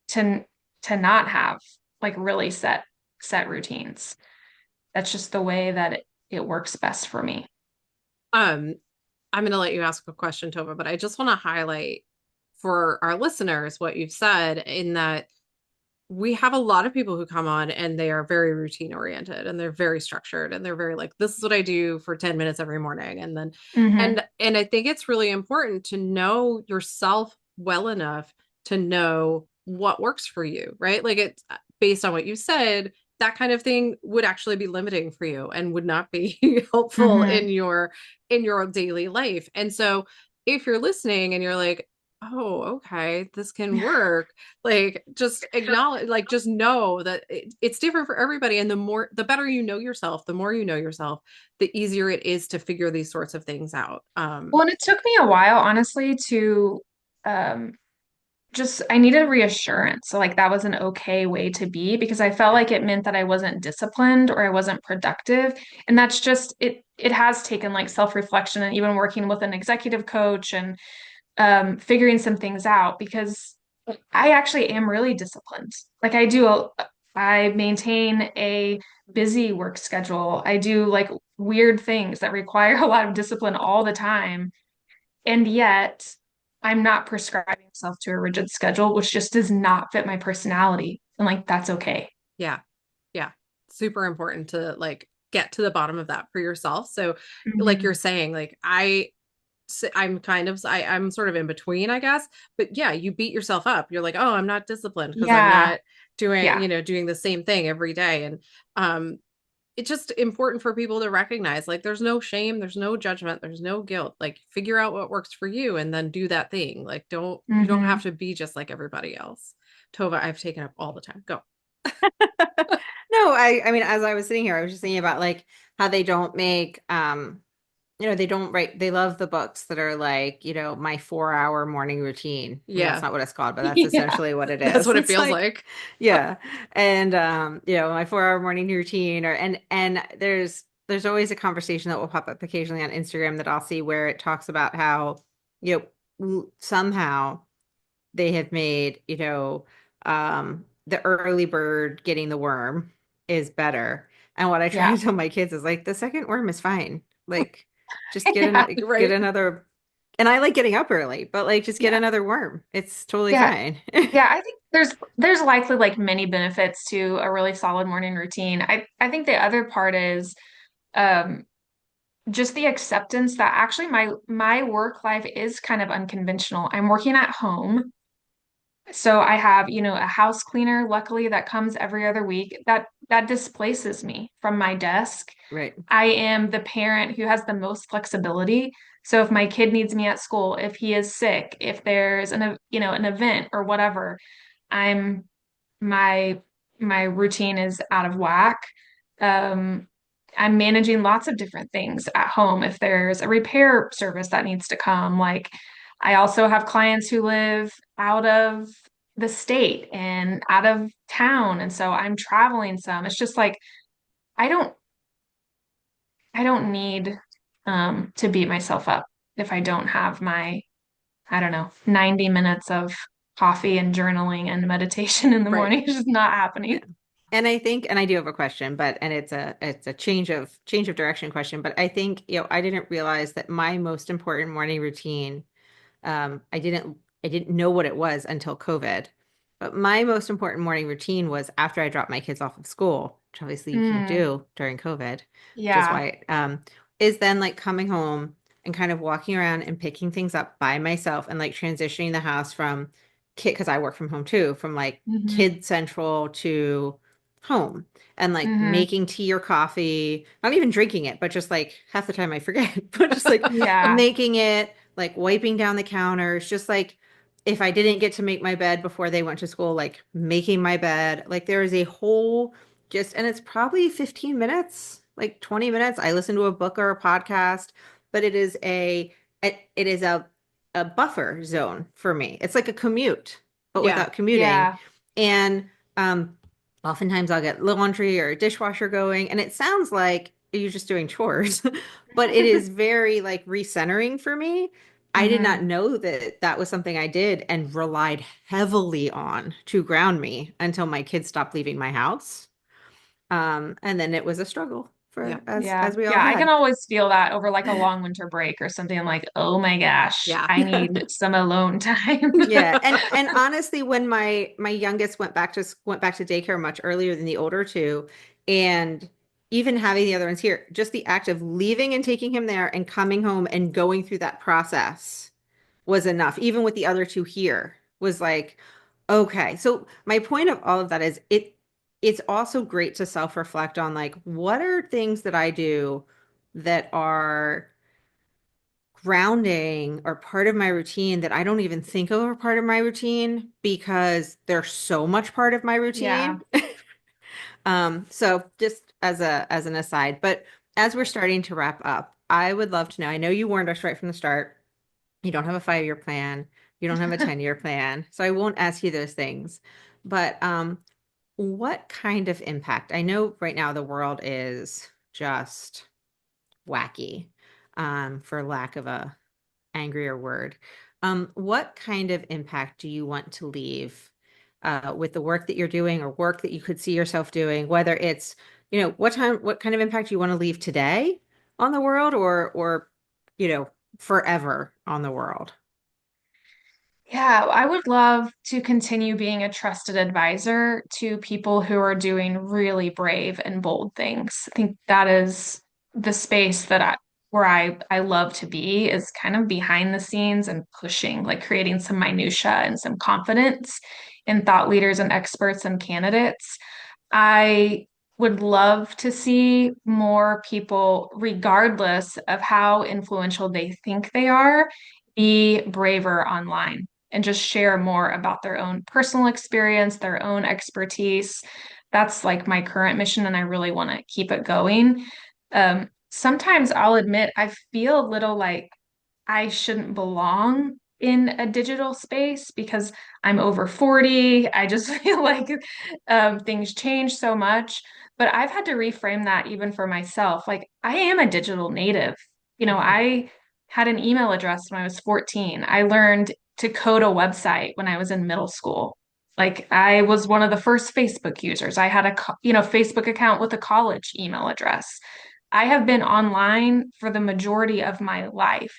S4: to to not have like really set routines. That's just the way that it works best for me.
S2: Um, I'm going to let you ask a question, Tova, but I just want to highlight for our listeners what you've said in that we have a lot of people who come on and they are very routine oriented and they're very structured and they're very like, this is what I do for 10 minutes every morning. And then,
S4: Hmm.
S2: and I think it's really important to know yourself well enough to know what works for you, right? Like it's based on what you said, that kind of thing would actually be limiting for you and would not be helpful
S4: Hmm.
S2: in your daily life. And so if you're listening and you're like, oh, okay, this can work, like just acknowledge, like just know that it's different for everybody. And the better you know yourself, the more you know yourself, the easier it is to figure these sorts of things out.
S4: Well, and it took me a while, honestly, to um, just I needed reassurance. So like that was an okay way to be because I felt like it meant that I wasn't disciplined or I wasn't productive. And that's just it has taken like self-reflection and even working with an executive coach and figuring some things out because I actually am really disciplined. Like I maintain a busy work schedule. I do like weird things that require a lot of discipline all the time. And yet, I'm not prescribing myself to a rigid schedule, which just does not fit my personality. And like, that's okay.
S2: Yeah. Yeah. Super important to like get to the bottom of that for yourself. So like
S4: Mhm.
S2: you're saying, like I'm sort of in between, I guess. But yeah, you beat yourself up. You're like, oh, I'm not disciplined because I'm
S4: Yeah.
S2: not doing,
S4: Yeah.
S2: doing the same thing every day. And um it's just important for people to recognize like there's no shame, there's no judgment, there's no guilt. Like figure out what works for you and then do that thing. Like you don't have
S4: Hmm.
S2: to be just like everybody else. Tova, I've taken up all the time. Go.
S3: No, I mean, as I was sitting here, I was just thinking about like how they don't make they don't write, they love the books that are like, my 4-hour morning routine. I mean, that's
S2: Yeah.
S3: not what it's called, but that's
S4: Yeah.
S3: essentially what it
S2: That's
S3: is.
S2: what it
S3: It's
S2: feels
S3: like,
S2: like.
S3: yeah. And my 4-hour morning routine and there's always a conversation that will pop up occasionally on Instagram that I'll see where it talks about how, somehow they have made, the early bird getting the worm is better. And what I try
S4: Yeah.
S3: to tell my kids is like the second worm is fine. Like just
S4: Yeah.
S3: get
S2: Right.
S3: another, and I like getting up early, but like just get
S4: Yeah.
S3: another worm. It's totally
S4: Yeah.
S3: fine.
S4: Yeah. I think there's likely like many benefits to a really solid morning routine. I think the other part is um just the acceptance that actually my work life is kind of unconventional. I'm working at home. So I have, a house cleaner, luckily, that comes every other week. That displaces me from my desk.
S3: Right.
S4: I am the parent who has the most flexibility. So if my kid needs me at school, if he is sick, if there's an event or whatever, I'm my my routine is out of whack. Um, I'm managing lots of different things at home. If there's a repair service that needs to come, like I also have clients who live out of the state and out of town. And so I'm traveling some. It's just like I don't I don't need to beat myself up if I don't have my, I don't know, 90 minutes of coffee and journaling and meditation in the
S3: Right.
S4: morning. It's just not
S3: Yeah.
S4: happening.
S3: And I think, and I do have a question, but and it's a change of direction question, but I think, I didn't realize that my most important morning routine, I didn't know what it was until COVID. But my most important morning routine was after I dropped my kids off of school, which obviously you can't
S4: Mm,
S3: do during COVID, which is
S4: yeah.
S3: why is then like coming home and kind of walking around and picking things up by myself and like transitioning the house from kid, because I work from home too, from like
S4: Hmm.
S3: kid central to home, and like
S4: Hmm.
S3: making tea or coffee, not even drinking it, but just like half the time I forget, but just like
S4: Yeah.
S3: making it, like wiping down the counters, just like if I didn't get to make my bed before they went to school, like making my bed. Like there is a whole just, and it's probably 15 minutes, like 20 minutes. I listen to a book or a podcast, but it is a buffer zone for me. It's like a commute, but
S2: Yeah.
S3: without commuting.
S4: Yeah.
S3: And oftentimes I'll get laundry or a dishwasher going, and it sounds like you're just doing chores, but it is very like recentering for me. I did not
S4: Hmm.
S3: know that that was something I did and relied heavily on to ground me until my kids stopped leaving my house. And then it was a struggle
S2: Yeah.
S3: for
S4: Yeah.
S3: as we all
S4: Yeah. I can
S3: had.
S4: always feel that over like a long winter break or something. I'm like, oh my gosh,
S2: Yeah.
S4: I need some alone time.
S3: Yeah, and honestly, when my youngest went back to daycare much earlier than the older two, and even having the other ones here, just the act of leaving and taking him there and coming home and going through that process was enough. Even with the other two here, was like, okay. So my point of all of that is it's also great to self-reflect on like what are things that I do that are grounding or part of my routine that I don't even think of are part of my routine because they're so much part of my
S4: Yeah.
S3: routine. So just as an aside, but as we're starting to wrap up, I would love to know. I know you warned us right from the start. You don't have a 5-year plan. You don't have a 10-year plan. So I won't ask you those things. But what kind of impact? I know right now the world is just wacky, for lack of a angrier word. What kind of impact do you want to leave with the work that you're doing or work that you could see yourself doing, whether it's, what kind of impact you want to leave today on the world or, you know, forever on the world?
S4: Yeah, I would love to continue being a trusted advisor to people who are doing really brave and bold things. I think that is the space that I love to be, is kind of behind the scenes and pushing, like creating some minutia and some confidence in thought leaders and experts and candidates. I would love to see more people, regardless of how influential they think they are, be braver online and just share more about their own personal experience, their own expertise. That's like my current mission, and I really want to keep it going. Sometimes I'll admit I feel a little like I shouldn't belong in a digital space because I'm over 40. I just feel like things change so much. But I've had to reframe that even for myself. Like, I am a digital native.
S3: Mhm.
S4: I had an email address when I was 14. I learned to code a website when I was in middle school. Like, I was one of the first Facebook users. I had a, Facebook account with a college email address. I have been online for the majority of my life.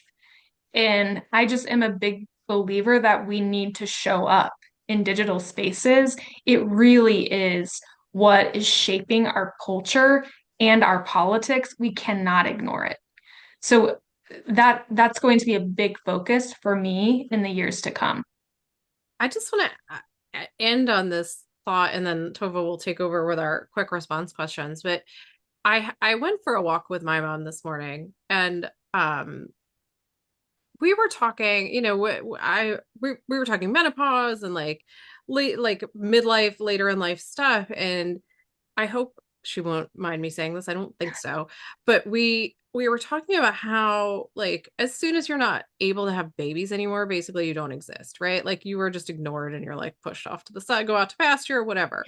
S4: And I just am a big believer that we need to show up in digital spaces. It really is what is shaping our culture and our politics. We cannot ignore it. So that's going to be a big focus for me in the years to come.
S2: I just want to end on this thought, and then Tova will take over with our quick response questions. But I went for a walk with my mom this morning, and we were talking, we were talking menopause and like late, like midlife, later in life stuff. And I hope she won't mind me saying this. I don't think so. But we were talking about how, like, as soon as you're not able to have babies anymore, basically you don't exist, right? Like you were just ignored and you're like pushed off to the side, go out to pasture or whatever.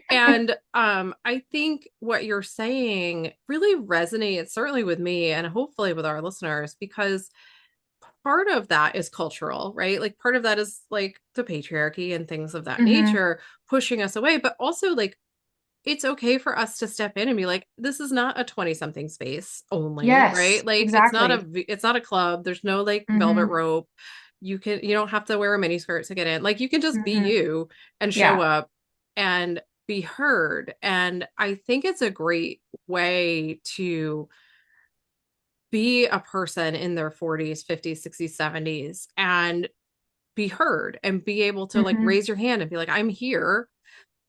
S2: And I think what you're saying really resonates certainly with me and hopefully with our listeners, because part of that is cultural, right? Like part of that is like the patriarchy and things of that
S4: Mhm.
S2: nature pushing us away, but also like it's okay for us to step in and be like, this is not a 20 something space only,
S4: Yes,
S2: right? Like
S4: exactly.
S2: it's not a club. There's no like velvet
S4: Mhm.
S2: rope. You don't have to wear a mini skirt to get in. Like you can just be
S4: Mhm.
S2: you and show
S4: Yeah.
S2: up and be heard. And I think it's a great way to be a person in their 40s, 50s, 60s, 70s and be heard and be able to like
S4: Mhm.
S2: raise your hand and be like, I'm here.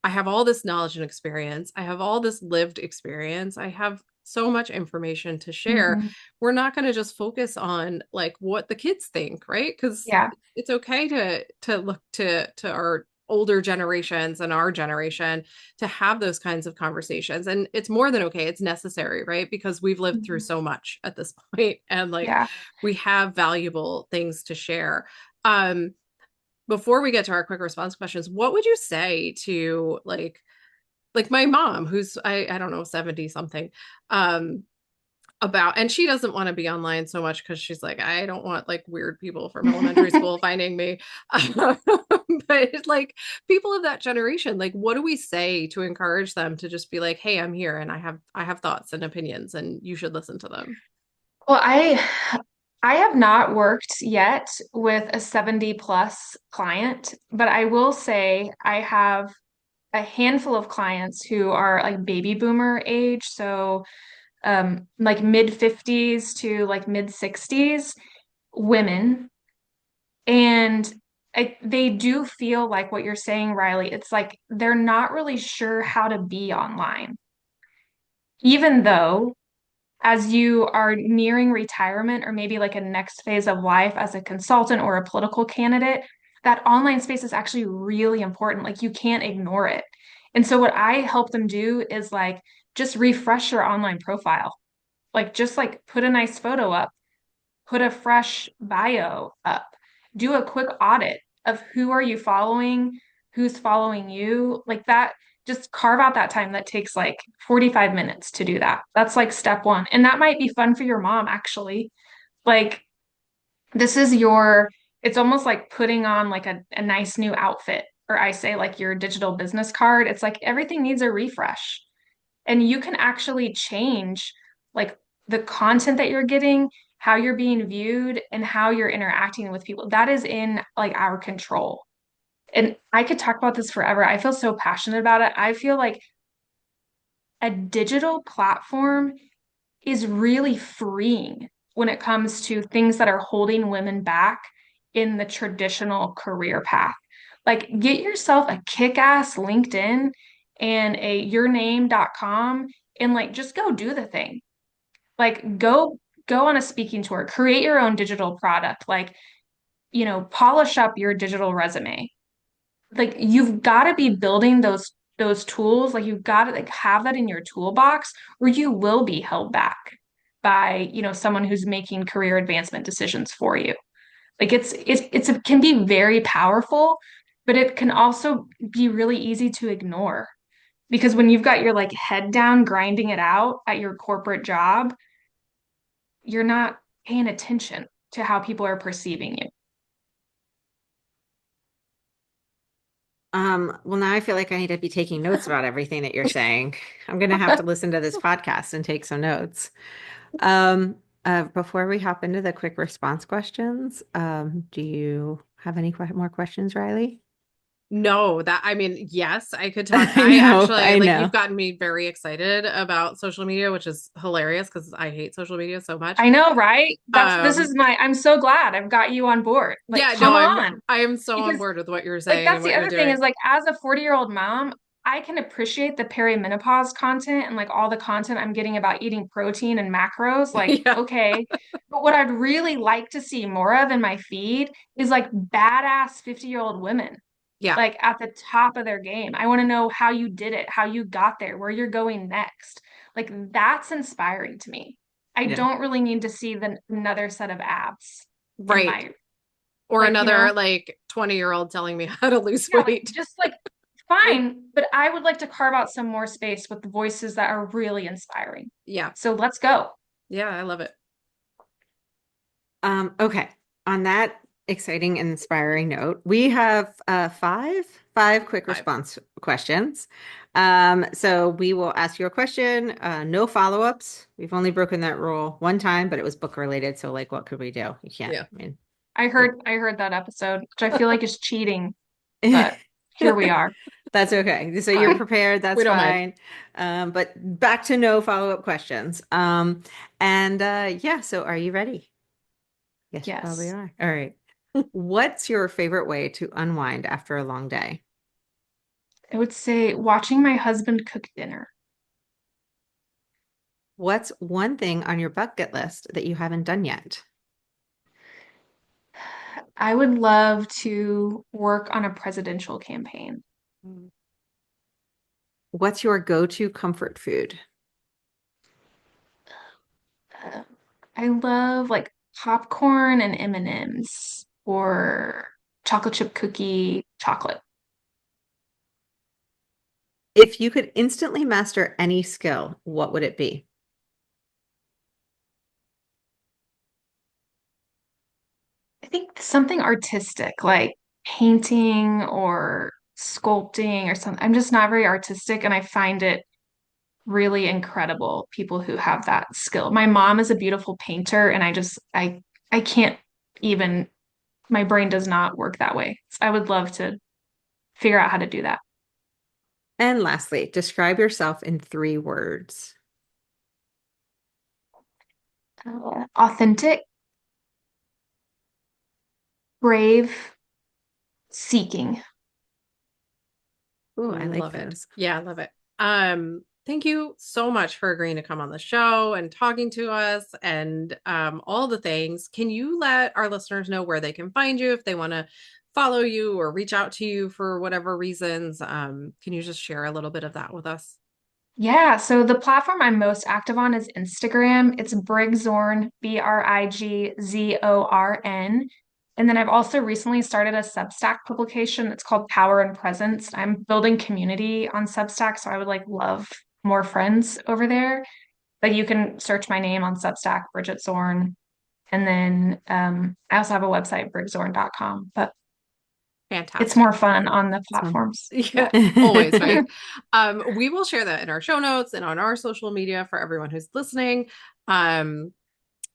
S2: I have all this knowledge and experience. I have all this lived experience. I have so much information to share.
S4: Mhm.
S2: We're not going to just focus on like what the kids think, right? Because
S4: Yeah.
S2: it's okay to look to our older generations and our generation to have those kinds of conversations. And it's more than okay. It's necessary, right? Because we've lived through
S4: Mhm.
S2: so much at this point and like
S4: Yeah.
S2: we have valuable things to share. Um, before we get to our quick response questions, what would you say to like my mom, who's I don't know, 70 something, um, about, and she doesn't want to be online so much because she's like, I don't want like weird people from elementary school finding me. But like people of that generation, like what do we say to encourage them to just be like, hey, I'm here and I have thoughts and opinions and you should listen to them.
S4: Well, I have not worked yet with a 70 plus client, but I will say I have a handful of clients who are like baby boomer age, so like mid 50s to like mid 60s women. And they do feel like what you're saying, Riley. It's like they're not really sure how to be online, even though as you are nearing retirement or maybe like a next phase of life as a consultant or a political candidate, that online space is actually really important. Like you can't ignore it. And so what I help them do is like just refresh your online profile. Like just like put a nice photo up, put a fresh bio up, do a quick audit of who are you following, who's following you, like that. Just carve out that time. That takes like 45 minutes to do that. That's like step one. And that might be fun for your mom, actually. Like, this is it's almost like putting on like a nice new outfit. Or I say like your digital business card. It's like everything needs a refresh. And you can actually change like the content that you're getting, how you're being viewed, and how you're interacting with people. That is in like our control. And I could talk about this forever. I feel so passionate about it. I feel like a digital platform is really freeing when it comes to things that are holding women back in the traditional career path. Like get yourself a kick-ass LinkedIn and a yourname.com and like just go do the thing. Like go on a speaking tour, create your own digital product, like polish up your digital resume. Like you've got to be building those tools, like you've got to like have that in your toolbox or you will be held back by someone who's making career advancement decisions for you. Like it can be very powerful, but it can also be really easy to ignore because when you've got your like head down grinding it out at your corporate job, you're not paying attention to how people are perceiving you.
S3: Well, now I feel like I need to be taking notes about everything that you're saying. I'm gonna have to listen to this podcast and take some notes. Um, before we hop into the quick response questions, do you have any more questions, Riley?
S2: No, that I mean, yes, I could talk.
S3: I
S2: I
S3: know,
S2: actually
S3: I
S2: like you've
S3: know.
S2: gotten me very excited about social media, which is hilarious because I hate social media so much.
S4: I know, right? This
S2: Um,
S4: is I'm so glad I've got you on board. Like,
S2: yeah, no,
S4: come on.
S2: I am so on
S4: Because
S2: board with what you're
S4: like
S2: saying
S4: that's
S2: and
S4: the
S2: what you're
S4: other thing
S2: doing.
S4: is like as a 40-year-old mom, I can appreciate the perimenopause content and like all the content I'm getting about eating protein and macros. Like,
S2: Yeah,
S4: okay. But what I'd really like to see more of in my feed is like badass 50-year-old women,
S2: yeah.
S4: like at the top of their game. I want to know how you did it, how you got there, where you're going next. Like that's inspiring to me. I
S3: Yeah.
S4: don't really need to see another set of abs in
S2: Right.
S4: my,
S2: Or
S4: like, you
S2: another
S4: know?
S2: like 20-year-old telling me how to lose
S4: Yeah, like,
S2: weight.
S4: just like fine, but I would like to carve out some more space with the voices that are really inspiring.
S2: Yeah.
S4: So let's go.
S2: Yeah, I love it.
S3: Okay. On that exciting and inspiring note, we have five quick response questions. So we will ask you a question, no follow-ups. We've only broken that rule one time, but it was book related. So like, what could we do? You can't.
S2: Yeah.
S3: I mean,
S4: I heard that episode, which I feel like is cheating, but here we are.
S3: That's okay. So you're
S2: Fine.
S3: prepared. That's
S2: We don't mind.
S3: fine. But back to no follow-up questions. Yeah, so are you ready? Yes, you probably
S4: Yes.
S3: are. All right. What's your favorite way to unwind after a long day?
S4: I would say watching my husband cook dinner.
S3: What's one thing on your bucket list that you haven't done yet?
S4: I would love to work on a presidential campaign.
S3: What's your go-to comfort food?
S4: Uh, I love like popcorn and M&Ms or chocolate chip cookie chocolate.
S3: If you could instantly master any skill, what would it be?
S4: I think something artistic like painting or sculpting or something. I'm just not very artistic and I find it really incredible people who have that skill. My mom is a beautiful painter and I can't even my brain does not work that way. So I would love to figure out how to do that.
S3: And lastly, describe yourself in 3 words.
S4: Authentic, brave, seeking.
S3: Ooh, I like
S2: Love it.
S3: those.
S2: Yeah, I love it. Thank you so much for agreeing to come on the show and talking to us and all the things. Can you let our listeners know where they can find you if they want to follow you or reach out to you for whatever reasons? Can you just share a little bit of that with us?
S4: Yeah, so the platform I'm most active on is Instagram. It's Brig Zorn, Brigzorn. And then I've also recently started a Substack publication. It's called Power and Presence. I'm building community on Substack, so I would like love more friends over there. But you can search my name on Substack, Brigette Zorn. And then I also have a website, brigzorn.com. But
S2: Fantastic.
S4: it's more fun on the platforms.
S2: Yeah, always, right? We will share that in our show notes and on our social media for everyone who's listening.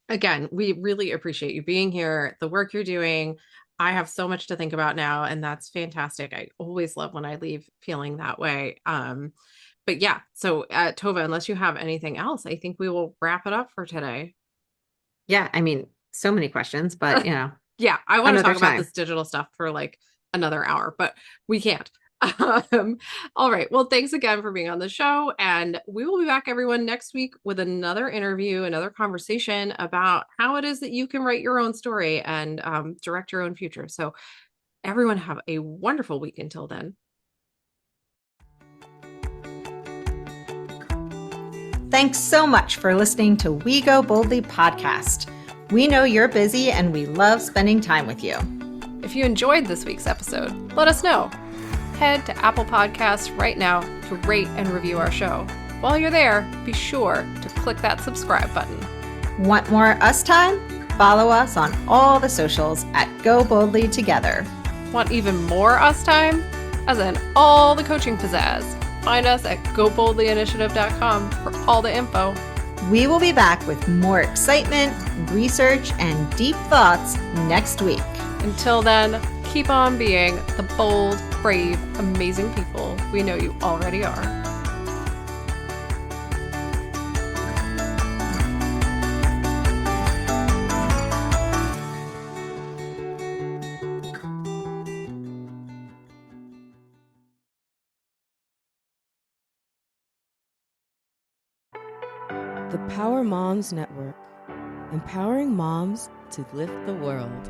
S2: Again, we really appreciate you being here, the work you're doing. I have so much to think about now, and that's fantastic. I always love when I leave feeling that way. But yeah, so Tova, unless you have anything else, I think we will wrap it up for today.
S3: Yeah, I mean, so many questions, but
S2: Yeah, I want to
S3: another
S2: talk about
S3: time.
S2: this digital stuff for like another hour, but we can't. All right. Well, thanks again for being on the show. And we will be back, everyone, next week with another interview, another conversation about how it is that you can write your own story and direct your own future. So, everyone, have a wonderful week until then.
S3: Thanks so much for listening to We Go Boldly podcast. We know you're busy and we love spending time with you.
S2: If you enjoyed this week's episode, let us know. Head to Apple Podcasts right now to rate and review our show. While you're there, be sure to click that subscribe button.
S3: Want more us time? Follow us on all the socials at Go Boldly Together.
S2: Want even more us time? As in all the coaching pizzazz. Find us at goboldlyinitiative.com for all the info.
S3: We will be back with more excitement, research, and deep thoughts next week.
S2: Until then, keep on being the bold, brave, amazing people we know you already are.
S1: The Power Moms Network, empowering moms to lift the world.